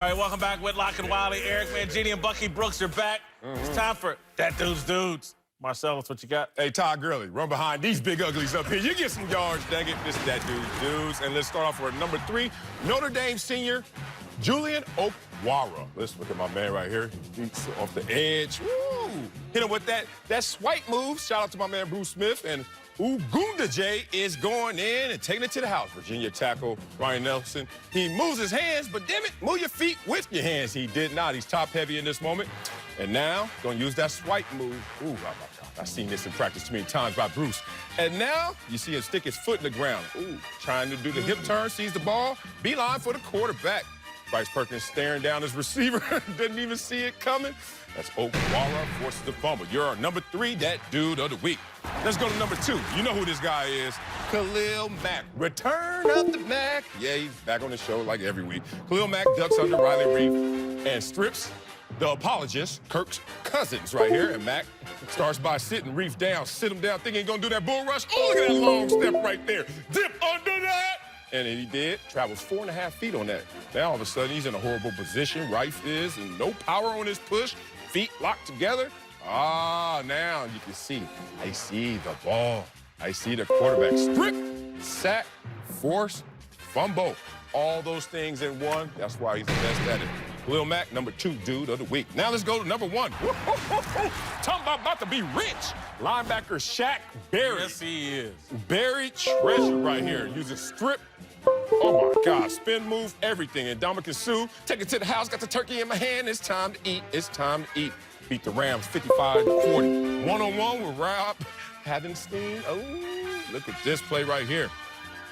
All right, welcome back. Whitlock and Wiley, Eric Mangini and Bucky Brooks are back. It's time for That Dude's Dudes. Marcellus, what you got? Hey, Todd Gurley, run behind these big uglies up here. You get some yards, dang it. This is That Dude's Dudes. And let's start off with number 3, Notre Dame senior, Julian Okwara. Let's look at my man right here. He's off the edge. Woo! Hit him with that swipe move. Shout out to my man Bruce Smith. And Ogundeji is going in and taking it to the house. Virginia tackle Ryan Nelson. He moves his hands, but damn it, move your feet with your hands. He did not. He's top heavy in this moment. And now, going to use that swipe move. Ooh, I've seen this in practice too many times by Bruce. And now, you see him stick his foot in the ground. Ooh, trying to do the hip turn, sees the ball. Beeline for the quarterback. Bryce Perkins staring down his receiver. Didn't even see it coming. That's Okwara forces the fumble. You're our number 3, That Dude of the Week. Let's go to number 2. You know who this guy is. Khalil Mack. Return of the Mack. Yeah, he's back on the show like every week. Khalil Mack ducks under Riley Reef and strips the apologist, Kirk's Cousins, right here. And Mack starts by sitting Reef down. Sit him down, thinking he's going to do that bull rush. Oh, look at that long step right there. Dip under that. And he did. Travels 4.5 feet on that. Now, all of a sudden, he's in a horrible position. Rife is, and no power on his push. Feet locked together. Now you can see. I see the ball. I see the quarterback strip, sack, force, fumble. All those things in one. That's why he's the best at it. Khalil Mack, number 2 Dude of the Week. Now let's go to number 1. Talking about to be rich. Linebacker Shaq Barry. Yes, he is. Buried treasure right here. Uses strip. Oh, my God. Spin move, everything. And Dominican Sue, take it to the house, got the turkey in my hand. It's time to eat. It's time to eat. Beat the Rams 55-40. One-on-one with Rob Havenstein. Oh, look at this play right here.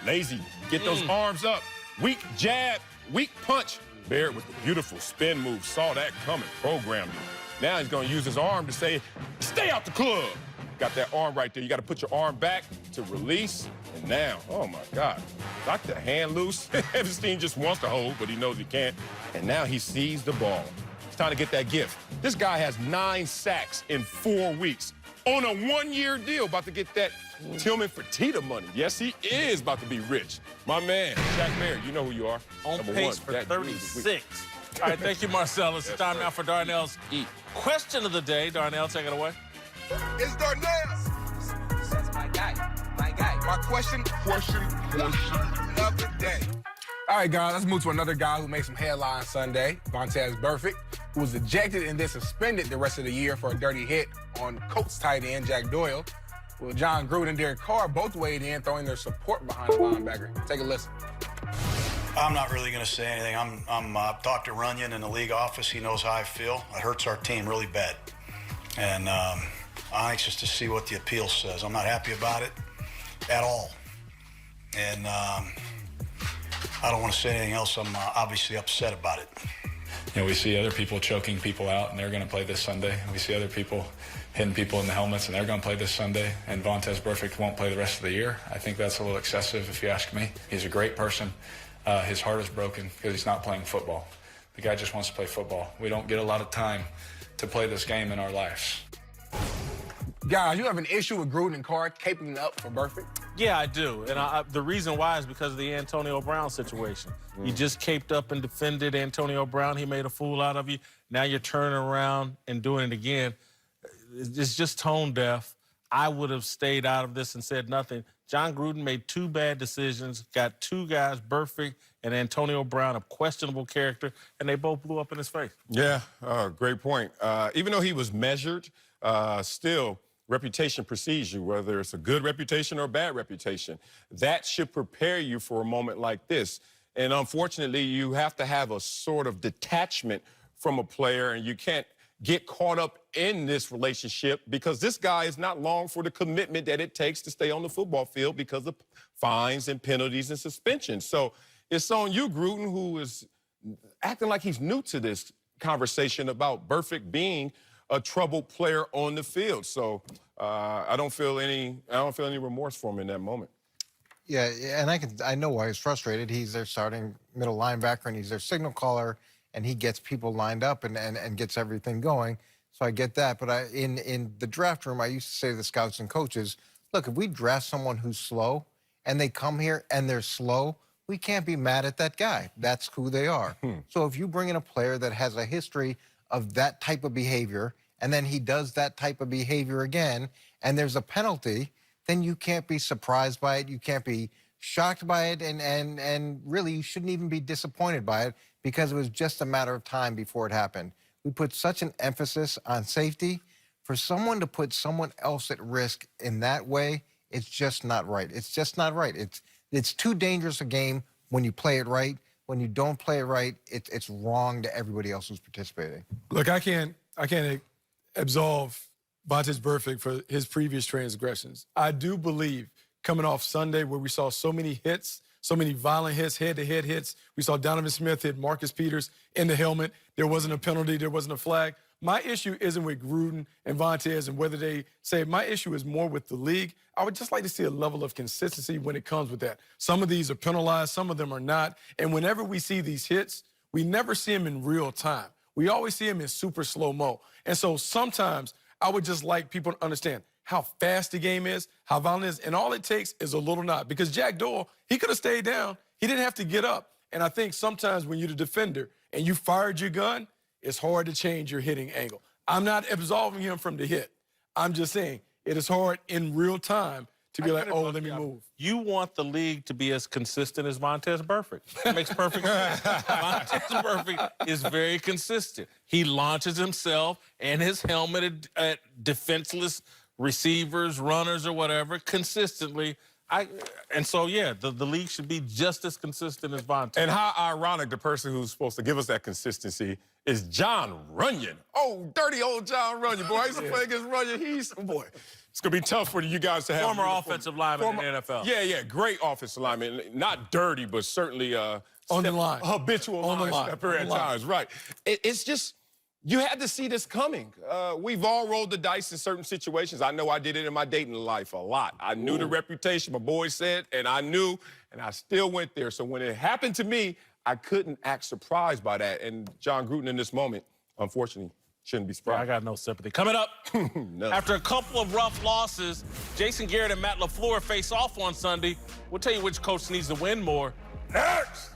Lazy. Get those arms up. Weak jab, weak punch. Barrett with the beautiful spin move. Saw that coming, programmed him. Now he's going to use his arm to say, stay out the club. Got that arm right there. You got to put your arm back to release. And now, oh, my God. Got the hand loose. Havenstein just wants to hold, but he knows he can't. And now he sees the ball. It's time to get that gift. This guy has 9 sacks in 4 weeks on a 1-year deal. About to get that Tillman Fertitta money. Yes, he is about to be rich. My man, Shaq Barrett, you know who you are. On Number pace 1, for 36. All right, thank you, Marcellus. It's time now for Darnell's question of the day. Darnell, take it away. It's Darnell's. That's my guy. My question of the day. All right, guys, let's move to another guy who made some headlines Sunday, Vontaze Burfict, who was ejected and then suspended the rest of the year for a dirty hit on Colts tight end Jack Doyle. Well, John Gruden and Derek Carr both weighed in, throwing their support behind the linebacker. Take a listen. I'm not really going to say anything. I'm Dr. Runyon in the league office. He knows how I feel. It hurts our team really bad. And I'm anxious to see what the appeal says. I'm not happy about it at all. And I don't want to say anything else. I'm obviously upset about it. You know, we see other people choking people out, and they're going to play this Sunday. We see other people hitting people in the helmets, and they're going to play this Sunday. And Vontaze Burfict won't play the rest of the year. I think that's a little excessive, if you ask me. He's a great person. His heart is broken because he's not playing football. The guy just wants to play football. We don't get a lot of time to play this game in our lives. Guys, you have an issue with Gruden and Carr caping up for Burfict? Yeah, I do. And the reason why is because of the Antonio Brown situation. You just caped up and defended Antonio Brown. He made a fool out of you. Now you're turning around and doing it again. It's just tone deaf. I would have stayed out of this and said nothing. John Gruden made 2 bad decisions, got 2 guys, Burfict and Antonio Brown, of questionable character, and they both blew up in his face. Yeah, great point. Even though he was measured, still, reputation precedes you, whether it's a good reputation or a bad reputation. That should prepare you for a moment like this. And unfortunately, you have to have a sort of detachment from a player, and you can't get caught up in this relationship because this guy is not long for the commitment that it takes to stay on the football field because of fines and penalties and suspensions. So it's on you, Gruden, who is acting like he's new to this conversation about Burfict being a troubled player on the field. So I don't feel any remorse for him in that moment. Yeah, and I know why he's frustrated. He's their starting middle linebacker, and he's their signal caller, and he gets people lined up and gets everything going. So I get that. But in the draft room, I used to say to the scouts and coaches, look, if we draft someone who's slow and they come here and they're slow, we can't be mad at that guy. That's who they are. So if you bring in a player that has a history of that type of behavior, and then he does that type of behavior again, and there's a penalty, then you can't be surprised by it. You can't be shocked by it, and really you shouldn't even be disappointed by it, because it was just a matter of time before it happened. We put such an emphasis on safety. For someone to put someone else at risk in that way, it's just not right. It's just not right. It's too dangerous a game when you play it right. When you don't play it right, it's wrong to everybody else who's participating. Look, I can't absolve Vontaze Burfict for his previous transgressions. I do believe coming off Sunday where we saw so many hits, so many violent hits, head-to-head hits. We saw Donovan Smith hit Marcus Peters in the helmet. There wasn't a penalty. There wasn't a flag. My issue isn't with Gruden and Vontaze and whether they say, my issue is more with the league. I would just like to see a level of consistency when it comes with that. Some of these are penalized, some of them are not. And whenever we see these hits, we never see them in real time. We always see them in super slow-mo. And so sometimes I would just like people to understand how fast the game is, how violent it is, and all it takes is a little nod. Because Jack Doyle, he could have stayed down. He didn't have to get up. And I think sometimes when you're the defender and you fired your gun, it's hard to change your hitting angle. I'm not absolving him from the hit. I'm just saying it is hard in real time to be like, oh, let me move. You want the league to be as consistent as Vontaze Burfict. That makes perfect sense. Vontaze Burfict is very consistent. He launches himself and his helmet at defenseless receivers, runners, or whatever, consistently. And so, yeah, the league should be just as consistent as Vontaze. And how ironic the person who's supposed to give us that consistency is Jon Runyan. Oh, dirty old Jon Runyan. Boy, I used to play against Runyan. Boy, it's going to be tough for you guys to have. Former offensive lineman in the NFL. Yeah, great offensive lineman. Not dirty, but certainly on the line. Habitual on the line. stepper at times. Right. It's just, you had to see this coming. We've all rolled the dice in certain situations. I know I did it in my dating life a lot. I knew the reputation, my boy said, and I knew, and I still went there. So when it happened to me, I couldn't act surprised by that. And Jon Gruden in this moment, unfortunately, shouldn't be surprised. I got no sympathy. Coming up, after a couple of rough losses, Jason Garrett and Matt LaFleur face off on Sunday. We'll tell you which coach needs to win more. Next!